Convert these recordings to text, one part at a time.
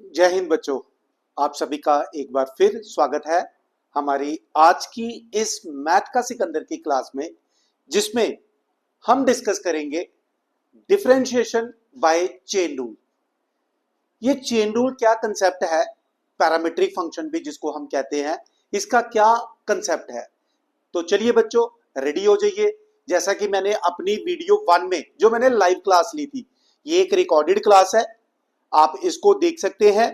जय हिंद बच्चों। आप सभी का एक बार फिर स्वागत है हमारी आज की इस मैथ का सिकंदर की क्लास में, जिसमें हम डिस्कस करेंगे डिफरेंशिएशन बाय चेन रूल। ये चेन रूल क्या कंसेप्ट है, पैरामीट्रिक फंक्शन भी जिसको हम कहते हैं, इसका क्या कंसेप्ट है। तो चलिए बच्चों, रेडी हो जाइए। जैसा कि मैंने अपनी वीडियो 1 में जो मैंने लाइव क्लास ली थी, ये एक रिकॉर्डेड क्लास है, आप इसको देख सकते हैं।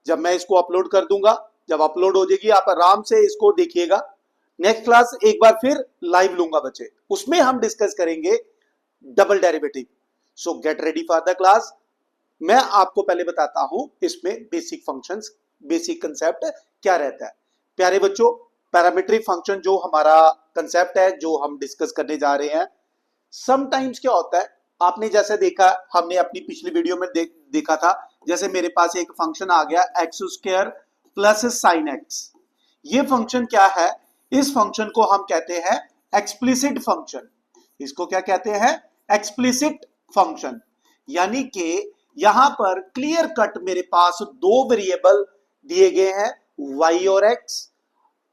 जब मैं इसको अपलोड कर दूंगा, जब अपलोड हो जाएगी, आप आराम से इसको देखिएगा। नेक्स्ट क्लास एक बार फिर लाइव लूंगा बच्चे, उसमें हम डिस्कस करेंगे double derivative. So get ready for the class. मैं आपको पहले बताता हूं इसमें बेसिक फंक्शंस, बेसिक कंसेप्ट क्या रहता है। प्यारे बच्चों, पैरामीट्रिक फंक्शन जो हमारा कंसेप्ट है, जो हम डिस्कस करने जा रहे हैं, समटाइम्स क्या होता है, आपने जैसे देखा, हमने अपनी पिछली वीडियो में देखा था, जैसे मेरे पास एक फंक्शन आ गया X square plus sine x. ये फंक्शन क्या है, इस फंक्शन को हम कहते हैं एक्सप्लिसिट फंक्शन। इसको क्या कहते हैं, एक्सप्लिसिट फंक्शन। यानी कि यहां पर क्लियर कट मेरे पास दो वेरिएबल दिए गए हैं, y और x।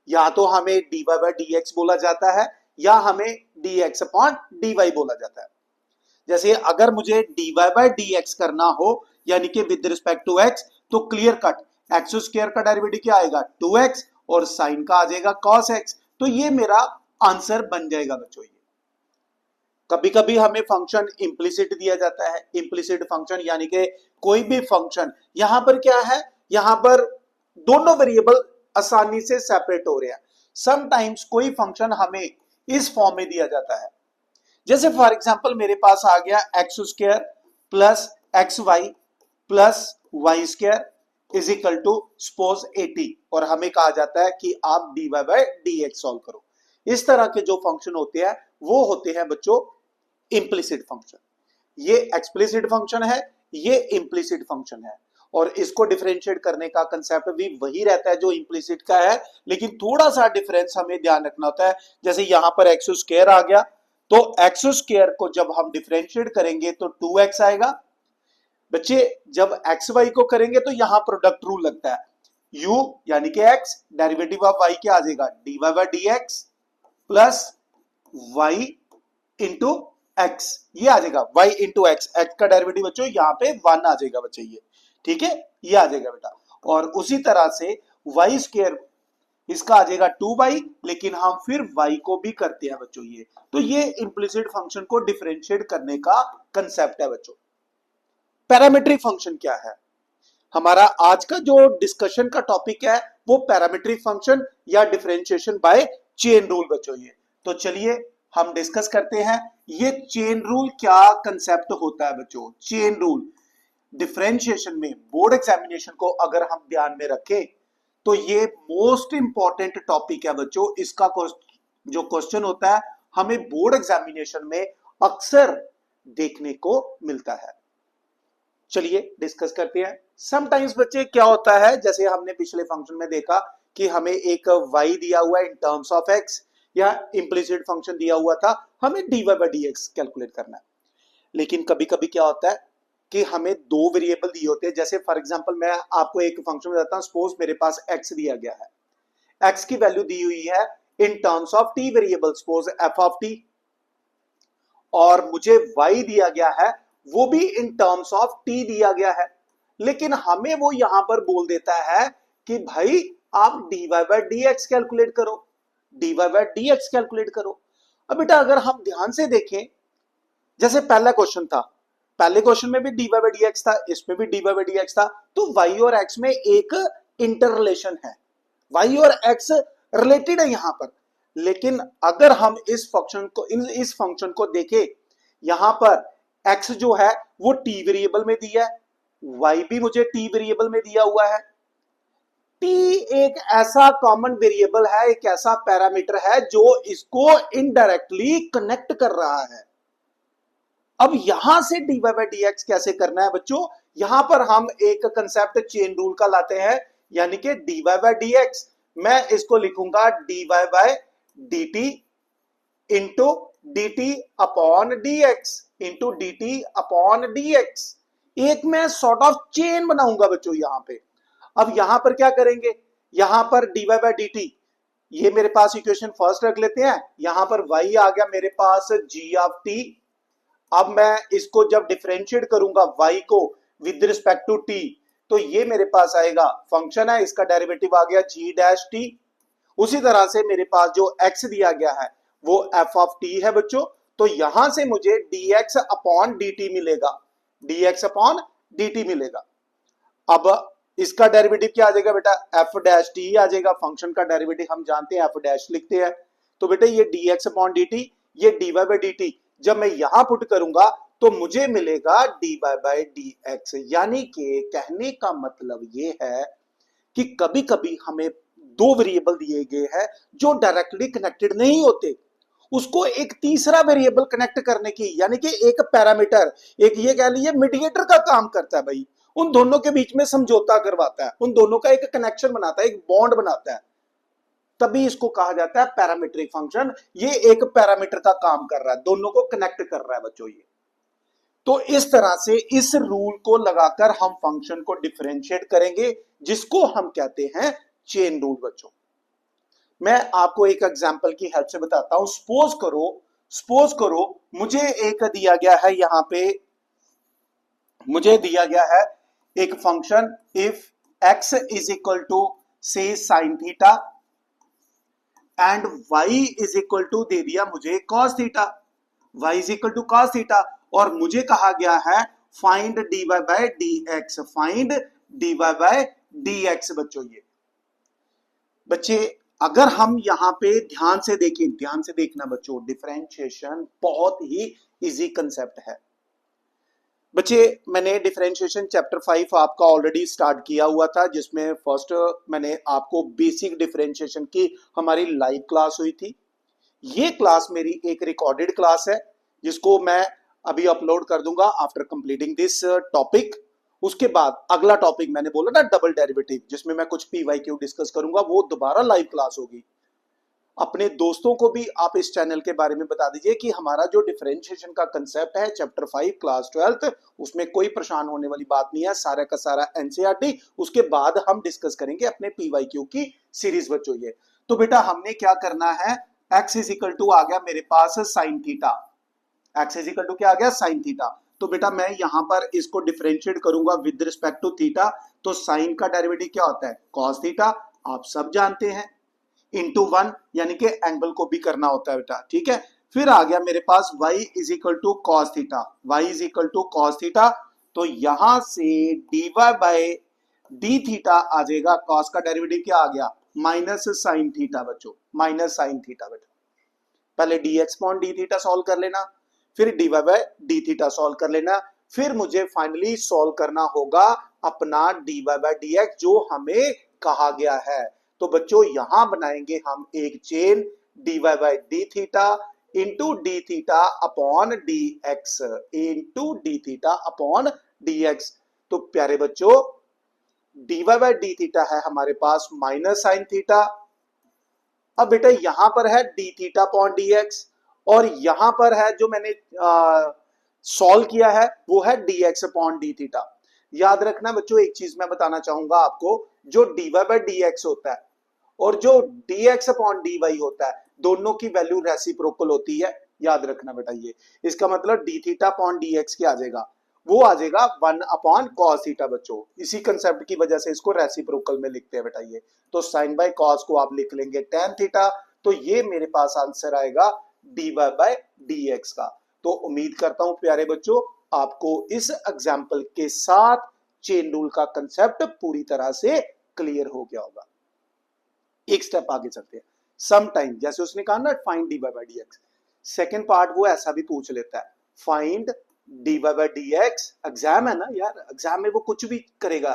या तो हमें dy बाय dx बोला जाता है, या हमें dx अपॉन dy बोला जाता है। जैसे अगर मुझे dy बाय dx करना हो, यानी कि विद रिस्पेक्ट टू x, तो क्लियर कट एक्स स्क्वायर का डेरिवेटिव क्या आएगा 2x, और साइन का आ जाएगा cos x। तो ये मेरा आंसर बन जाएगा बच्चों। ये कभी कभी हमें फंक्शन इंप्लिसिट दिया जाता है। इंप्लिसिट फंक्शन यानी कि कोई भी फंक्शन, यहां पर क्या है, यहां पर दोनों वेरिएबल आसानी से सेपरेट हो रहे हैं। समटाइम्स कोई फंक्शन हमें इस फॉर्म में दिया जाता है, जैसे फॉर एग्जांपल मेरे पास आ गया X square plus X Y plus Y square is equal to suppose 80, और हमें कहा जाता है कि आप dy बाय dx सॉल्व करो। इस तरह के जो फंक्शन होते हैं वो होते हैं बच्चों इंप्लिसिट फंक्शन। ये एक्सप्लिसिट फंक्शन है, ये इंप्लिसिट फंक्शन है, और इसको डिफरेंशिएट करने का कंसेप्ट भी वही रहता है जो इंप्लिसिट का है, लेकिन थोड़ा सा डिफरेंस हमें ध्यान रखना होता है। जैसे यहां पर एक्स स्क्वायर आ गया, तो एक्स स्क्वायर को जब हम डिफरेंशिएट करेंगे तो 2x आएगा। बच्चे जब एक्स वाई को करेंगे तो यहां प्रोडक्ट रूल लगता है, u यानी कि x, डेरिवेटिव ऑफ y क्या आ जाएगा dy by dx plus y into x, ये आ जाएगा y इंटू x। x का डेरिवेटिव बच्चों यहाँ पे 1 आ जाएगा बच्चे, ये ठीक है, ये आ जाएगा बेटा। और उसी तरह से y स्क्वायर, इसका आ जाएगा 2y, लेकिन हम फिर y को भी करते हैं बच्चों ये। तो ये इंप्लिसिट फंक्शन को डिफरेंशिएट करने का कंसेप्ट है बच्चों। पैरामीट्रिक फंक्शन क्या है, हमारा आज का जो डिस्कशन का टॉपिक है वो पैरामीट्रिक फंक्शन या डिफरेंशिएशन बाय चेन रूल बच्चों ये। तो चलिए हम डिस्कस करते हैं ये चेन रूल क्या कंसेप्ट होता है बच्चों। चेन रूल डिफरेंशिएशन में बोर्ड एग्जामिनेशन को अगर हम ध्यान में रखें तो ये मोस्ट इंपॉर्टेंट टॉपिक है बच्चों। इसका जो क्वेश्चन होता है हमें बोर्ड एग्जामिनेशन में अक्सर देखने को मिलता है। चलिए डिस्कस करते हैं। समटाइम्स बच्चे क्या होता है, जैसे हमने पिछले फंक्शन में देखा कि हमें एक y दिया हुआ है इन टर्म्स ऑफ x, या इंप्लिसिट फंक्शन दिया हुआ था, हमें dy बाय dx कैलकुलेट करना है। लेकिन कभी कभी क्या होता है कि हमें दो वेरिएबल दिए होते हैं। जैसे फॉर एग्जांपल मैं आपको एक फंक्शन बताता हूं, सपोज मेरे पास x दिया गया है, x की वैल्यू दी हुई है in terms of t variable, suppose f of t, और मुझे y दिया गया है वो भी इन टर्म्स ऑफ t दिया गया है। लेकिन हमें वो यहां पर बोल देता है कि भाई आप dy बाय dx कैलकुलेट करो, dy बाय dx कैलकुलेट करो। अब बेटा अगर हम ध्यान से देखें, जैसे पहला क्वेश्चन था, पहले क्वेश्चन में भी dy बाय dx था, इसमें भी dy बाय dx था, तो y और x में एक इंटर रिलेशन है, y और x रिलेटेड है यहां पर। लेकिन अगर हम इस फंक्शन को देखें, यहां पर x जो है वो t वेरिएबल में दिया है, y भी मुझे t वेरिएबल में दिया हुआ है। t एक ऐसा कॉमन वेरिएबल है, एक ऐसा पैरामीटर है जो इसको इनडायरेक्टली कनेक्ट कर रहा है। अब यहां से dy बाय dx कैसे करना है बच्चों, यहां पर हम एक कंसेप्ट चेन रूल का लाते हैं, यानी कि dy बाय dx, मैं इसको लिखूंगा dy by dt into dt upon dx into dt upon dx। एक मैं सॉर्ट ऑफ चेन बनाऊंगा बच्चों यहां पे। अब यहां पर क्या करेंगे, यहां पर dy बाय डी टी, ये मेरे पास इक्वेशन फर्स्ट रख लेते हैं। यहां पर y आ गया मेरे पास g ऑफ t। अब मैं इसको जब डिफरेंशिएट करूंगा y को विद रिस्पेक्ट टू t, तो ये मेरे पास आएगा फंक्शन है, इसका डेरिवेटिव आ गया g डैश t। उसी तरह से मेरे पास जो x दिया गया है वो f ऑफ t है बच्चों। तो यहां से मुझे dx अपॉन dt मिलेगा, dx अपॉन dt मिलेगा। अब इसका डेरिवेटिव क्या आ जाएगा बेटा, एफ डैश टी आ जाएगा। फंक्शन का डेरिवेटिव हम जानते हैं, एफ डैश लिखते हैं। तो बेटा ये dx अपॉन dt, ये dy बाय dt जब मैं यहां पुट करूंगा तो मुझे मिलेगा dy बाय dx। यानी कि कहने का मतलब ये है कि कभी कभी हमें दो वेरिएबल दिए गए हैं जो डायरेक्टली कनेक्टेड नहीं होते, उसको एक तीसरा वेरिएबल कनेक्ट करने की, यानी कि एक पैरामीटर, एक ये कह लीजिए मीडिएटर का काम करता है भाई। उन दोनों के बीच में समझौता करवाता है, उन दोनों का एक कनेक्शन बनाता है, एक बॉन्ड बनाता है, तभी इसको कहा जाता है पैरामीट्रिक फंक्शन। ये एक पैरामीटर का काम कर रहा है, दोनों को कनेक्ट कर रहा है बच्चों ये। तो इस तरह से इस रूल को लगाकर हम फंक्शन को डिफरेंशिएट करेंगे, जिसको हम कहते हैं चेन रूल बच्चों। मैं आपको एक एग्जांपल की हेल्प से बताता हूं। सपोज करो मुझे एक दिया गया है, यहां पे मुझे दिया गया है एक function, if x is equal to से sine theta and y is equal to दे दिया मुझे cos theta, y is equal to cos theta. और मुझे कहा गया है find dy by dx, find dy by dx बच्चों। ये बच्चे अगर हम यहां पे ध्यान से देखें, ध्यान से देखना बच्चों, डिफरेंशिएशन बहुत ही इजी कंसेप्ट है बच्चे। मैंने डिफरेंशिएशन चैप्टर 5 आपका ऑलरेडी स्टार्ट किया हुआ था, जिसमें फर्स्ट मैंने आपको बेसिक डिफरेंशिएशन की हमारी लाइव क्लास हुई थी। ये क्लास मेरी एक रिकॉर्डेड क्लास है, जिसको मैं अभी अपलोड कर दूंगा आफ्टर कंप्लीटिंग दिस टॉपिक। उसके बाद अगला टॉपिक मैंने बोला ना डबल डेरिवेटिव, जिसमें मैं कुछ पीवाईक्यू डिस्कस करूंगा, वो दोबारा लाइव क्लास होगी। अपने दोस्तों को भी आप इस चैनल के बारे में बता दीजिए कि हमारा जो डिफरेंशिएशन का कंसेप्ट है चैप्टर 5 क्लास 12th, उसमें कोई परेशान होने वाली बात नहीं है, सारा का सारा एनसीईआरटी। उसके बाद हम डिस्कस करेंगे अपने पीवाईक्यू की सीरीज बच्चों। ये तो बेटा हमने क्या करना है, x इज इक्वल टू आ गया मेरे पास sine theta, x is equal to क्या आ गया साइन थीटा। तो बेटा मैं यहां पर इसको डिफरेंशिएट करूंगा विद रिस्पेक्ट टू थीटा। तो साइन का डेरिवेटिव क्या होता है, कॉस थीटा, आप सब जानते हैं, इंटू 1, यानी कि एंगल को भी करना होता है बेटा, ठीक है। फिर आ गया मेरे पास y is equal to cos theta, y is equal to cos theta. तो यहां से dy बाय डी थीटा आ जाएगा, कॉस का डेरिवेटिव क्या आ गया माइनस साइन थीटा बच्चों, माइनस साइन थीटा बेटा। पहले dx upon D theta solve कर लेना, फिर dy by D theta solve कर लेना, फिर मुझे फाइनली सॉल्व करना होगा अपना dy बाय dx जो हमें कहा गया है। तो बच्चों यहां बनाएंगे हम एक chain dy by D theta into D theta upon D X, into D theta upon D X. तो प्यारे बच्चों dy बाय डी थीटा है हमारे पास माइनस साइन थीटा। अब बेटा यहां पर है D theta upon D x, और यहां पर है जो मैंने सॉल्व किया है वो है D x upon D theta. याद रखना बच्चों एक चीज मैं बताना चाहूंगा आपको, जो dy बाय डी एक्स होता है और जो dx अपॉन dy होता है, दोनों की वैल्यू रेसिप्रोकल होती है। याद रखना बेटा ये, इसका मतलब डी थीटा अपॉन dx क्या आ जाएगा, वो आ जाएगा 1 अपॉन कॉस थीटा बच्चों। इसी कंसेप्ट की वजह से इसको रेसिप्रोकल में लिखते हैं बेटा ये। तो साइन बाय कॉस को आप लिख लेंगे टेन थीटा। तो ये मेरे पास आंसर आएगा dy बाय dx का। तो उम्मीद करता हूं प्यारे बच्चों आपको इस एग्जाम्पल के साथ चेन रूल का कंसेप्ट पूरी तरह से क्लियर हो गया होगा। एक स्टेप आगे चलते हैं। सम टाइम जैसे उसने कहा ना find dy by dx, second part वो ऐसा भी पूछ लेता है, find dy by dx। Exam है ना यार, एग्जाम में वो कुछ भी करेगा।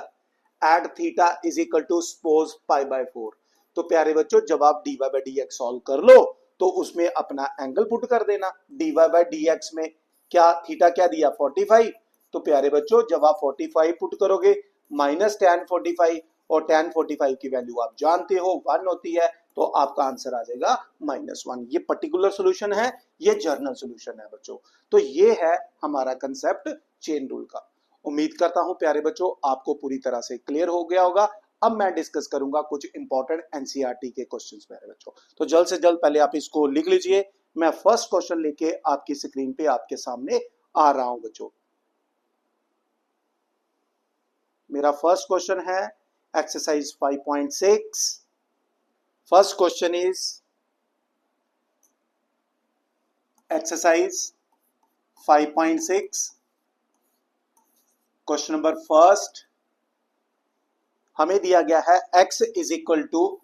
At theta is equal to suppose pi by 4। तो प्यारे बच्चों जब आप dy बाय dx सॉल्व कर लो तो उसमें अपना एंगल पुट कर देना। dy बाय dx में क्या थीटा क्या दिया 45। तो प्यारे बच्चों जब आप 45 पुट करोगे माइनस tan 45, और tan 45 की वैल्यू आप जानते हो 1 होती है, तो आपका आंसर आ जाएगा -1। ये पर्टिकुलर सॉल्यूशन है, ये जर्नल सॉल्यूशन है बच्चों। तो ये है हमारा कंसेप्ट चेन रूल का। उम्मीद करता हूं प्यारे बच्चों आपको पूरी तरह से क्लियर हो गया होगा। अब मैं डिस्कस करूंगा कुछ इंपॉर्टेंट एनसीईआरटी के क्वेश्चंस प्यारे बच्चों। तो जल्द से जल्द पहले आप इसको लिख लीजिए। मैं फर्स्ट क्वेश्चन लेके आपकी स्क्रीन पे आपके सामने आ रहा हूं बच्चों। मेरा फर्स्ट क्वेश्चन है exercise 5.6। First question is exercise 5.6। Question number first हमें दिया गया है x is equal to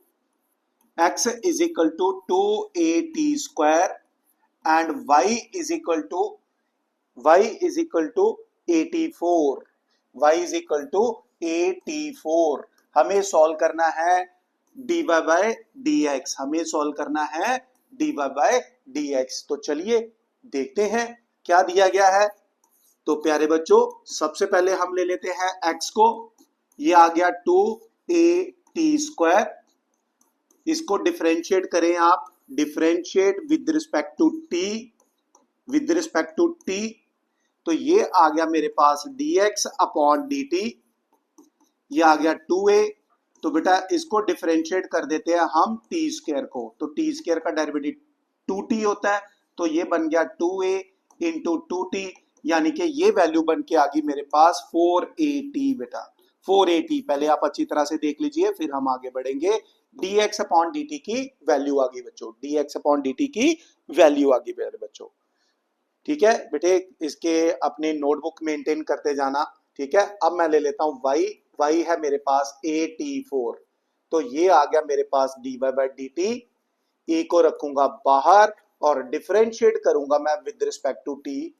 2at square and y is equal to 84। y is equal to 84। हमें सॉल्व करना है dy बाय dx। हमें सॉल्व करना है dy बाय dx। तो चलिए देखते हैं क्या दिया गया है। तो प्यारे बच्चों सबसे पहले हम ले लेते हैं x को। ये आ गया 2at स्क्वायर। इसको डिफरेंशिएट करें आप, differentiate with respect to t, तो ये आ गया मेरे पास dx अपॉन dt। ये आ गया 2a। तो बेटा इसको डिफरेंशिएट कर देते हैं हम t स्क्वायर को। तो t स्क्वायर का डेरिवेटिव 2t होता है, तो ये बन गया 2a इंटू 2t, यानी कि ये वैल्यू बन के आ गई मेरे पास 4at। बेटा 4at पहले आप अच्छी तरह से देख लीजिए, फिर हम आगे बढ़ेंगे। dx अपॉन dt की वैल्यू आ गई बच्चों, dx अपॉन dt की वैल्यू आ गई मेरे बच्चों। ठीक है बेटे, इसके अपने नोटबुक मेंटेन करते जाना। ठीक है, अब मैं ले लेता हूं y है मेरे पास 84। तो ये आ गया मेरे पास dy बाय dt। e को रखूंगा बाहर और डिफरेंशिएट करूंगा मैं विद रिस्पेक्ट टू t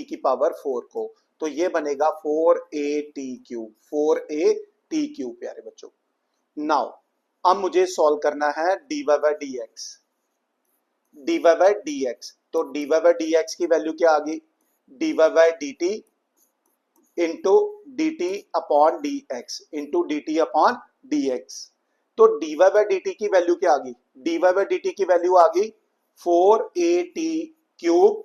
की पावर 4 को। तो ये बनेगा 4at क्यूब, 4at क्यूब प्यारे बच्चों। नाउ अब मुझे सॉल्व करना है dy बाय dx। तो dy बाय dx की वैल्यू क्या आ गई, dy by dt into dt upon dx। तो dy बाय dt की वैल्यू क्या आ गई, dy बाय dt की वैल्यू आ गई 4at cube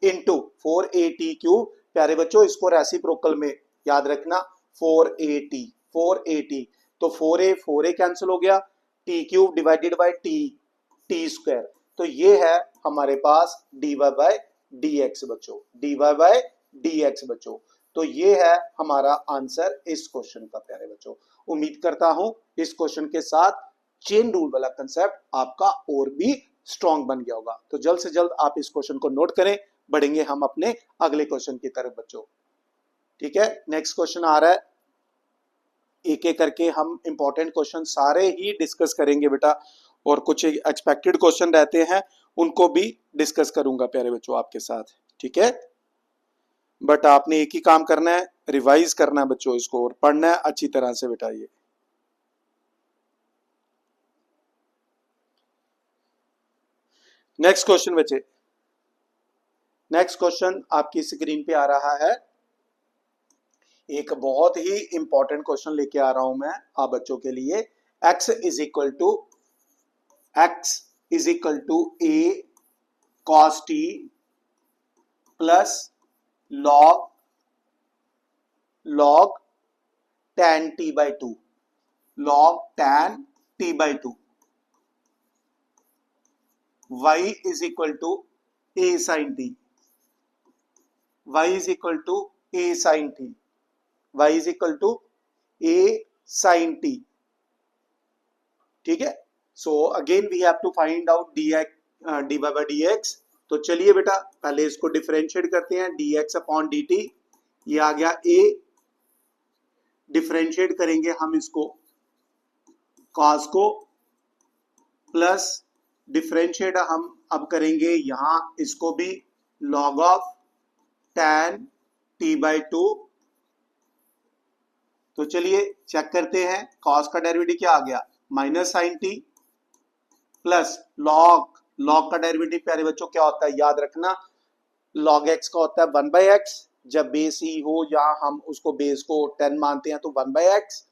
into 4at cube. प्यारे बच्चों इसको रेसिप्रोकल में याद रखना, 4at। तो 4a कैंसिल हो गया, t cube divided by t square. तो ये है हमारे पास dy बाय dx बच्चों, dy बाय dx बच्चों। तो ये है हमारा आंसर इस क्वेश्चन का प्यारे बच्चों। उम्मीद करता हूं इस क्वेश्चन के साथ चेन रूल वाला कंसेप्ट आपका और भी स्ट्रॉन्ग बन गया होगा। तो जल्द से जल्द आप इस क्वेश्चन को नोट करें, बढ़ेंगे हम अपने अगले क्वेश्चन की तरफ बच्चों। ठीक है, नेक्स्ट क्वेश्चन आ रहा है, एक एक करके हम इंपॉर्टेंट क्वेश्चन सारे ही डिस्कस करेंगे बेटा, और कुछ एक्सपेक्टेड क्वेश्चन रहते हैं उनको भी डिस्कस करूंगा प्यारे बच्चों आपके साथ। ठीक है, बट आपने एक ही काम करना है, रिवाइज करना है बच्चों इसको और पढ़ना है अच्छी तरह से बेटा। ये नेक्स्ट क्वेश्चन बच्चे, नेक्स्ट क्वेश्चन आपकी स्क्रीन पे आ रहा है। एक बहुत ही इंपॉर्टेंट क्वेश्चन लेके आ रहा हूं मैं आप बच्चों के लिए। x is equal to a cos t plus log tan t by 2, log tan t by 2। y is equal to a sin t, y is equal to a sin t, y is equal to a sin t। ठीक है, so again we have to find out dy by dx। तो चलिए बेटा पहले इसको differentiate करते हैं, dx upon dt। ये आ गया a, डिफरेंशिएट करेंगे हम इसको cos को, प्लस डिफरेंशिएट हम अब करेंगे यहां इसको भी log of tan t by 2। तो चलिए चेक करते हैं, cos का डेरिवेटिव क्या आ गया minus sine T, plus log का डेरिवेटिव प्यारे बच्चों क्या होता है याद रखना, log x का होता है 1 बाई एक्स। जब बेस ही हो या हम उसको बेस को 10 मानते हैं तो 1 बाई एक्स।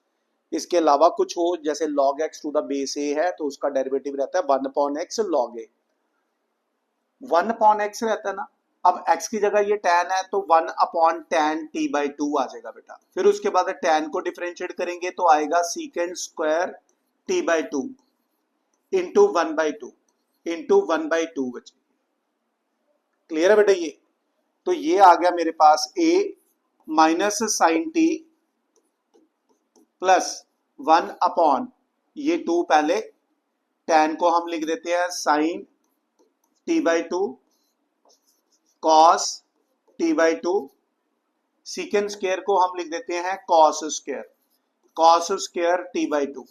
इसके अलावा कुछ हो जैसे log x to the base a है तो उसका डेरिवेटिव रहता है 1 upon x log a। 1 upon x रहता है ना। अब x की जगह ये tan है तो 1 अपॉन tan t बाई 2 आ जाएगा बेटा। फिर उसके बाद tan को डिफरेंशिएट करेंगे तो आएगा secant square t by 2 into 1 by 2 into 1 by 2 बचे। क्लियर है बेटा ये? तो ये आ गया मेरे पास a minus sine T plus 1 upon ये 2 पहले, tan को हम लिख देते हैं sine t by 2 cos t by 2, secant square को हम लिख देते हैं कॉस स्क्वायर t बाई 2।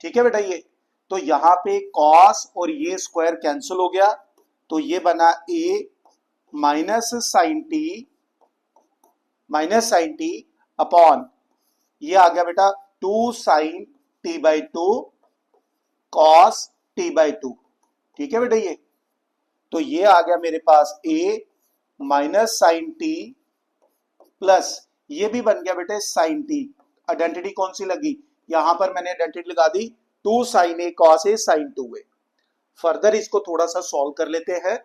ठीक है बेटा ये? तो यहां पे कॉस और ये स्क्वायर कैंसिल हो गया तो ये बना a minus sine T upon ये आ गया बेटा 2 sine t by 2 cos t by 2। ठीक है बेटा ये? तो ये आ गया मेरे पास a minus sine T plus ये भी बन गया बेटे साइन टी। आइडेंटिटी कौन सी लगी? यहां पर मैंने आइडेंटिटी लगा दी 2 sign A cos A sign 2a। Further इसको थोड़ा सा सॉल्व कर लेते हैं।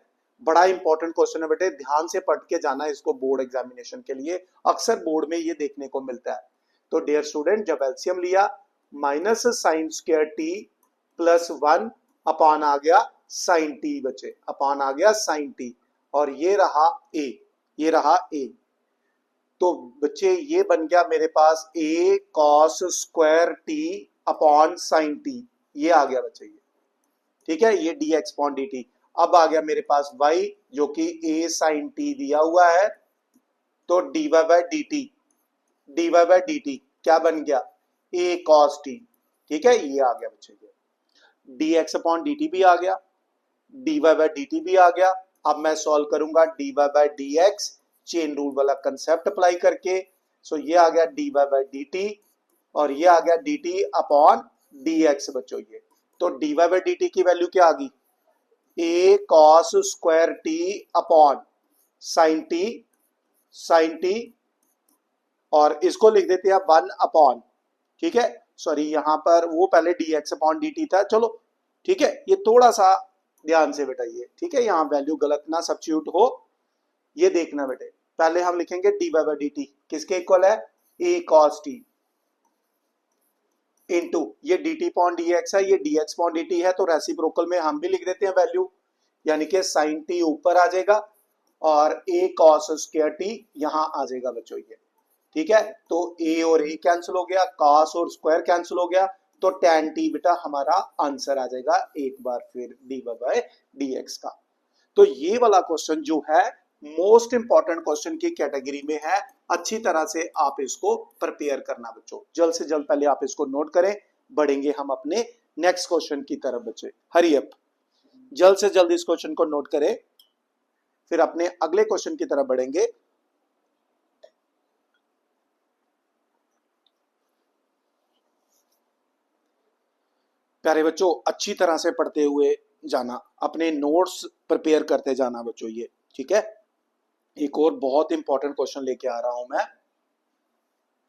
बड़ा इंपॉर्टेंट क्वेश्चन है बेटे, ध्यान से पढ़ के जाना इसको बोर्ड एग्जामिनेशन के लिए, अक्सर बोर्ड में ये देखने को मिलता है। तो डियर स्टूडेंट, जब एलसीएम लिया minus sine square T plus 1 upon आ गया साइन टी बचे, अपॉन आ गया साइन टी, और ये रहा ए। तो बच्चे ये बन गया मेरे पास a cos square T upon sine T, ये आ गया बच्चे ये। ठीक है, ये dx अपॉन dt। अब आ गया मेरे पास y जो कि a साइन टी दिया हुआ है, तो dy बाई dt क्या बन गया? a cos T. ठीक है, ये आ गया बच्चे ये। dx अपॉन dt भी आ गया, dy बाई dt भी आ गया। अब मैं सॉल्व करूंगा dy by dx chain rule वाला कंसेप्ट अप्लाई करके। सो ये आ गया dy बाई dt और ये आ गया dt अपॉन dx बच्चों ये। तो dy बाई dt की वैल्यू क्या आ गई? a cos square t upon sine T और इसको लिख देते हैं 1 अपॉन, ठीक है, सॉरी यहां पर वो पहले dx अपॉन dt था, चलो ठीक है, ये थोड़ा सा ध्यान से बेटा ये, ठीक है, यहाँ वैल्यू गलत ना सब्स्टिट्यूट हो, ये देखना बेटे। पहले हम लिखेंगे dy बाई dt किसके इक्वल है? a cos t इंटू ये dt अपॉन dx है, ये dx अपॉन dt है, तो रेसिप्रोकल में हम भी लिख देते हैं वैल्यू, यानी कि साइन t ऊपर आ जाएगा और a cos स्क्वायर t यहां आ जाएगा बच्चों ये। ठीक है, तो a और a कैंसिल हो गया, cos और स्क्वायर कैंसिल हो गया, तो tan t बेटा हमारा आंसर आ जाएगा एक बार फिर dy बाई dx का। तो ये वाला क्वेश्चन जो है मोस्ट इंपॉर्टेंट क्वेश्चन की कैटेगरी में है, अच्छी तरह से आप इसको प्रिपेयर करना बच्चों। जल्द से जल्द पहले आप इसको नोट करें, बढ़ेंगे हम अपने नेक्स्ट क्वेश्चन की तरफ बच्चे। हरी अप, जल्द से जल्द इस क्वेश्चन को नोट करें, फिर अपने अगले क्वेश्चन की तरफ बढ़ेंगे। प्यारे बच्चों, अच्छी तरह से पढ़ते हुए जाना, अपने नोट्स प्रिपेयर करते जाना बच्चों ये, ठीक है। एक और बहुत इंपॉर्टेंट क्वेश्चन लेके आ रहा हूं मैं।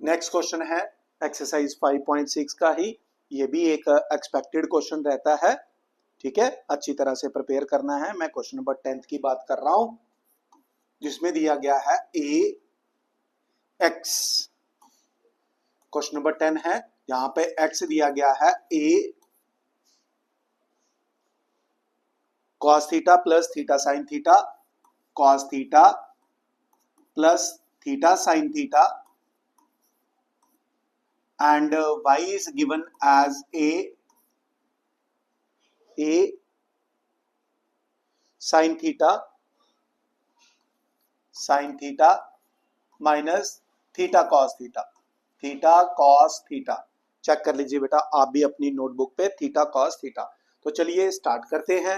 नेक्स्ट क्वेश्चन है एक्सरसाइज 5.6 का ही, ये भी एक एक्सपेक्टेड क्वेश्चन रहता है, ठीक है, अच्छी तरह से प्रिपेयर करना है। मैं क्वेश्चन नंबर 10 की बात कर रहा हूं, जिसमें दिया गया है ax। क्वेश्चन नंबर 10 है, यहां पे x दिया गया है a cos theta plus theta sine theta, cos theta plus theta sine theta, and y is given as a sin theta minus theta cos theta। Check कर लीजिए बेटा आप भी अपनी नोटबुक पे थीटा cos थीटा। तो चलिए स्टार्ट करते हैं।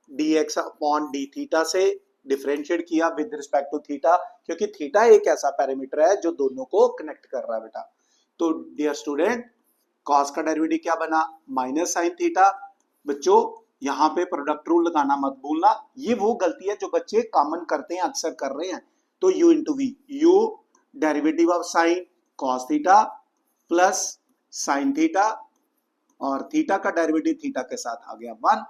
dx अपॉन डी थीटा से डिफरेंशिएट किया विद रिस्पेक्ट टू थीटा, क्योंकि थीटा एक ऐसा पैरामीटर है जो दोनों को कनेक्ट कर रहा है बेटा। तो डियर स्टूडेंट, cos का डेरिवेटिव क्या बना? Minus sine theta. बच्चों यहाँ पे प्रोडक्ट रूल लगाना मत भूलना, ये वो गलती है जो बच्चे कॉमन करते हैं, अक्सर कर रहे हैं। तो u into V, u derivative of sine cos theta plus sine theta, और थीटा का डेरिवेटिव थीटा के साथ आ गया 1।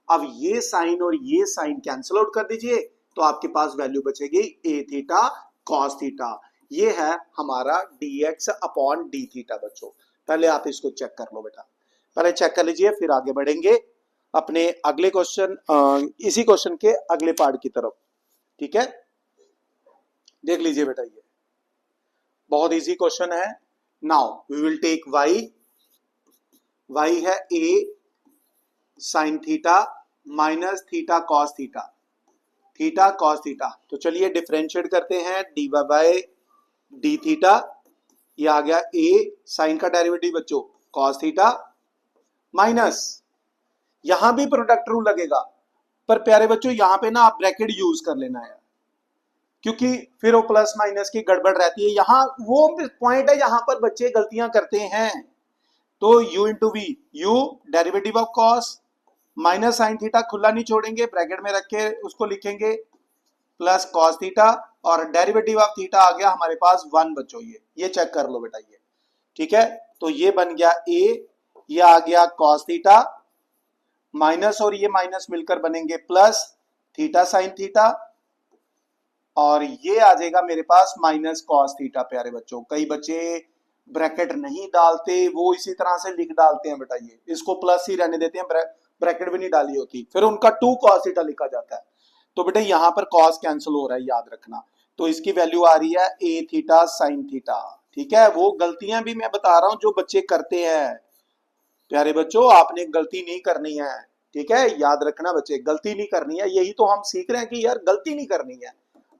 अब ये साइन और ये साइन कैंसिल आउट कर दीजिए, तो आपके पास वैल्यू बचेगी ए थीटा कॉस थीटा। ये है हमारा dx अपॉन डी थीटा बच्चों। पहले आप इसको चेक कर लो बेटा, पहले चेक कर लीजिए, फिर आगे बढ़ेंगे अपने अगले क्वेश्चन, इसी क्वेश्चन के अगले पार्ट की तरफ। ठीक है, देख लीजिए बेटा, ये बहुत इजी क्वेश्चन है। Now we will take y है a sine theta minus theta cos theta, theta cos theta. तो चलिए डिफरेंशिएट करते हैं, dy बाय डी थीटा, ये आ गया a साइन का डेरिवेटिव बच्चों कॉस थीटा, माइनस यहां भी प्रोडक्ट रूल लगेगा, पर प्यारे बच्चों यहां पे ना आप ब्रैकेट यूज कर लेना है, क्योंकि फिर वो प्लस माइनस की गड़बड़ रहती है। यहां वो पॉइंट है जहां पर बच्चे गलतियां करते हैं। तो u into V, U derivative of cos minus sine theta खुला नहीं छोड़ेंगे, ब्रैकेट में रख के उसको लिखेंगे प्लस कॉस थीटा, और डेरिवेटिव ऑफ थीटा आ गया हमारे पास 1 बच्चों। ये चेक कर लो बेटा, ये ठीक है। तो ये बन गया a, ये आ गया कॉस थीटा, माइनस और ये माइनस मिलकर बनेंगे प्लस थीटा साइन थीटा, और ये आ जाएगा मेरे पास माइनस कॉस थीटा। प्यारे बच्चों कई बच्चे ब्रैकेट नहीं डालते, वो इसी तरह से लिख डालते हैं बेटा, ये इसको प्लस ही रहने देते हैं, ब्रैकेट भी नहीं डाली होती, फिर उनका 2 कॉस थीटा लिखा जाता है। तो बेटा यहाँ पर कॉस कैंसिल हो रहा है, याद रखना। तो इसकी वैल्यू आ रही है ए थीटा साइन थीटा। ठीक है, वो गलतियां भी मैं बता रहा हूं जो बच्चे करते हैं। प्यारे बच्चों आपने गलती नहीं करनी है, ठीक है, याद रखना बच्चे, गलती नहीं करनी है। यही तो हम सीख रहे हैं कि यार गलती नहीं करनी है।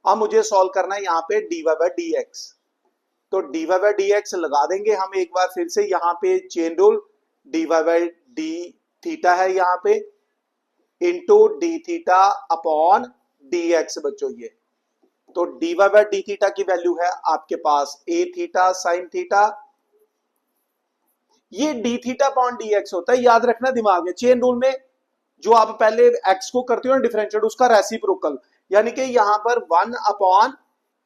अब मुझे सॉल्व करना है यहाँ पे dy बाय dx, तो dy बाय dx लगा देंगे हम एक बार फिर से। यहाँ पे chain rule, dy by D theta है यहाँ पे, into D theta upon dx बच्चों। ये तो dy बाय डी थीटा की वैल्यू है आपके पास a थीटा साइन थीटा, ये डी थीटा अपॉन dx होता है, याद रखना दिमाग में। चेन रूल में जो आप पहले x को करते हो ना डिफरेंशिएट, उसका रेसिप्रोकल, यानी कि यहां पर 1 अपॉन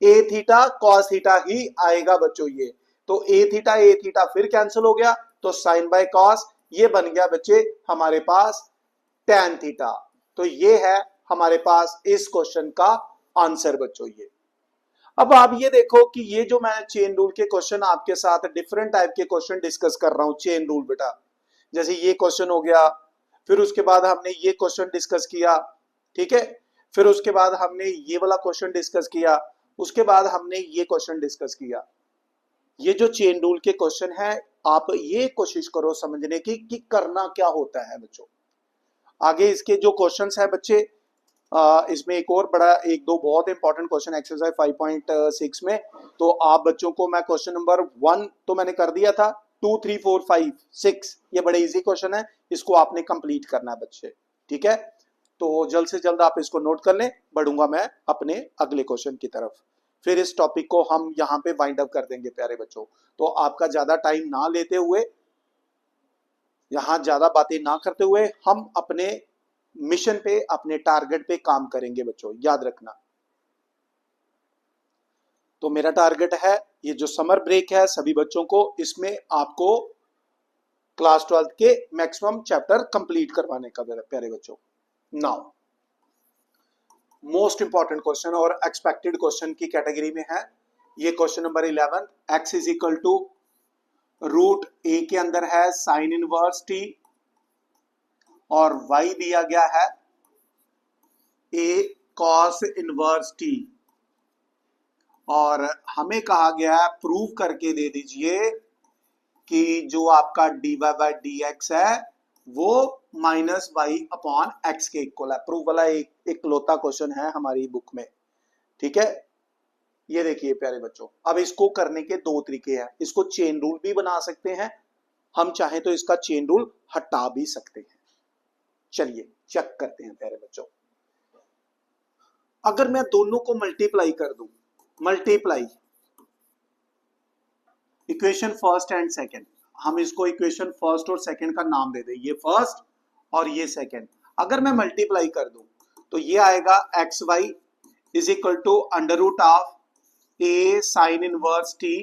ए थीटा कॉस थीटा ही आएगा बच्चों। ये तो ए थीटा फिर कैंसिल हो गया, तो साइन बाय कॉस, ये बन गया बच्चे हमारे पास टैन थीटा। तो ये है हमारे पास इस क्वेश्चन का आंसर बच्चों। ये अब आप ये देखो कि ये जो मैं चेन रूल के क्वेश्चन आपके साथ डिफरेंट टाइप के क्वेश्चन डिस्कस कर रहा हूं, चेन रूल बेटा, जैसे ये क्वेश्चन हो गया, फिर उसके बाद हमने ये क्वेश्चन डिस्कस किया, ठीक है, फिर उसके बाद हमने ये वाला क्वेश्चन डिस्कस किया, उसके बाद हमने ये क्वेश्चन डिस्कस किया। ये जो चेन रूल के क्वेश्चन है, आप ये कोशिश करो समझने की कि करना क्या होता है बच्चों। आगे इसके जो क्वेश्चंस है बच्चे, इसमें एक और बड़ा एक दो बहुत इंपॉर्टेंट क्वेश्चन एक्सरसाइज 5.6 में, तो आप बच्चों को मैं क्वेश्चन नंबर 1 तो मैंने कर दिया था, 2, 3, 4, 5, 6 ये बड़े इजी क्वेश्चन है, इसको आपने कंप्लीट करना है बच्चे। ठीक है, तो जल्द से जल्द आप इसको नोट कर लें, बढ़ूंगा मैं अपने अगले क्वेश्चन की तरफ, फिर इस टॉपिक को हम यहाँ पे वाइंड अप कर देंगे प्यारे बच्चों। तो आपका ज्यादा टाइम ना लेते हुए, यहाँ ज्यादा बातें ना करते हुए, हम अपने मिशन पे, अपने टारगेट पे काम करेंगे बच्चों, याद रखना। तो मेरा टारगेट है ये जो समर ब्रेक है सभी बच्चों को, इसमें आपको क्लास 12 के मैक्सिमम चैप्टर कंप्लीट करवाने का प्यारे बच्चों। नाउ मोस्ट इंपॉर्टेंट क्वेश्चन और एक्सपेक्टेड क्वेश्चन की कैटेगरी में है ये question number 11, x is equal to root A के अंदर है साइन इनवर्स टी, और y दिया गया है a कॉस इनवर्स टी, और हमें कहा गया है प्रूव करके दे दीजिए कि जो आपका dy बाय dx है वो माइनस वाई अपॉन एक्स के इक्वल है। प्रूफ वाला एक लोता क्वेश्चन है हमारी बुक में, ठीक है। ये देखिए प्यारे बच्चों, अब इसको करने के दो तरीके हैं, इसको चेन रूल भी बना सकते हैं, हम चाहें तो इसका चेन रूल हटा भी सकते हैं। चलिए चेक करते हैं प्यारे बच्चों। अगर मैं दोनों को मल्टीप्लाई कर दूं, multiply equation first and second, हम इसको इक्वेशन फर्स्ट और सेकंड का नाम दे दें, ये फर्स्ट और ये सेकंड। अगर मैं मल्टीप्लाई कर दूं तो ये आएगा x y is equal to under root of a sine inverse t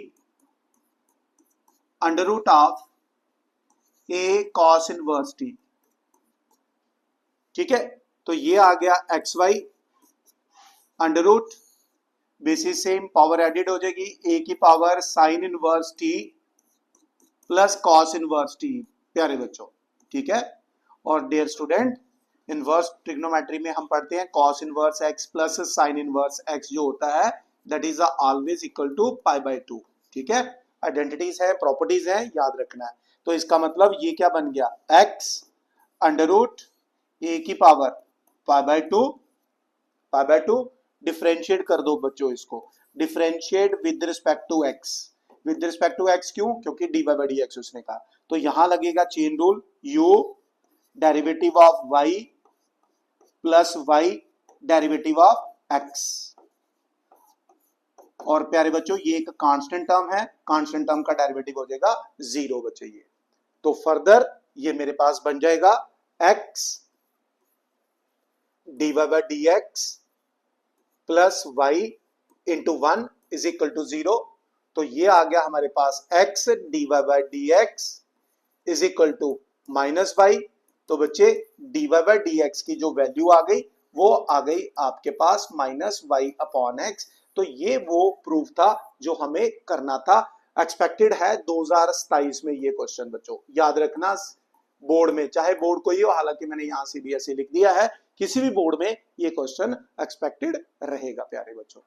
under root of a cos inverse t, ठीक है। तो ये आ गया x y under root basis same, power added हो जाएगी, ए की power sine inverse t plus cos inverse t प्यारे बच्चों, ठीक है। और डियर स्टूडेंट, इनवर्स ट्रिग्नोमेट्री में हम पढ़ते हैं cos inverse x plus sine inverse x जो होता है that is always equal to pi by 2, ठीक है। आइडेंटिटीज है, प्रॉपर्टीज है, याद रखना है। तो इसका मतलब ये क्या बन गया, एक्स अंडर रूट ए की power pi by two, differentiate कर दो बच्चों इसको, differentiate with respect to x, with respect to x क्यों, क्योंकि d y by d x उसने कहा। तो यहां लगेगा chain rule, u derivative of y plus y derivative of x. और प्यारे बच्चों ये एक कांस्टेंट टर्म है, कांस्टेंट टर्म का डेरिवेटिव हो जाएगा 0 बच्चे ये। तो फर्दर ये मेरे पास बन जाएगा x d y by d x plus y into 1 is equal to 0। तो ये आ गया हमारे पास x d y by d x is equal to minus y. तो बच्चे d y by d x की जो वैल्यू आ गई वो आ गई आपके पास माइनस वाई अपॉन एक्स। तो ये वो प्रूफ था जो हमें करना था, एक्सपेक्टेड है 2027 में ये क्वेश्चन बच्चों, याद रखना बोर्ड में, चाहे बोर्ड कोई हो, हालांकि मैंने यहाँ सीबीएसई लिख दिया है, किसी भी बोर्ड में ये क्वेश्चन एक्सपेक्टेड रहेगा प्यारे बच्चों।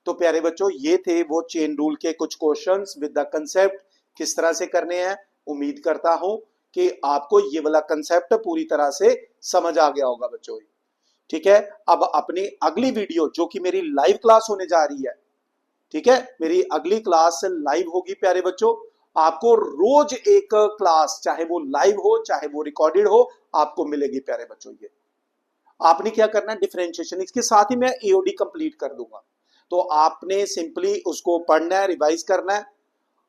तो प्यारे बच्चों ये थे वो चेन रूल के कुछ क्वेश्चंस विद द कंसेप्ट, किस तरह से करने हैं। उम्मीद करता हूं कि आपको ये वाला कंसेप्ट पूरी तरह से समझ आ गया होगा बच्चों, ठीक है। अब अपनी अगली वीडियो जो कि मेरी लाइव क्लास होने जा रही है, ठीक है, मेरी अगली क्लास लाइव होगी प्यारे बच्चों। आपको रोज एक क्लास, चाहे वो लाइव हो चाहे वो रिकॉर्डेड हो, आपको मिलेगी प्यारे बच्चों। ये आपने क्या करना है, डिफरेंशिएशन, इसके साथ ही मैं एओडी कंप्लीट कर दूंगा। तो आपने सिंपली उसको पढ़ना है, रिवाइज करना है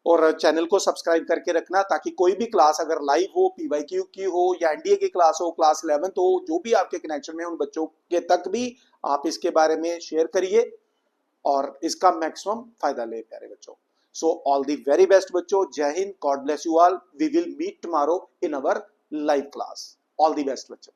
और चैनल को सब्सक्राइब करके रखना, ताकि कोई भी क्लास अगर लाइव हो, पीवाईक्यू की हो या एनडीए की क्लास हो, क्लास 11 हो, जो भी आपके कनेक्शन में उन बच्चों के तक भी आप इसके बारे में शेयर करिए और इसका मैक्सिमम फायदा ले प्यारे बच्चों। So all the very best बच्चों, जय Hind, God bless you all, we will meet tomorrow in our live class. All the best बच्चों।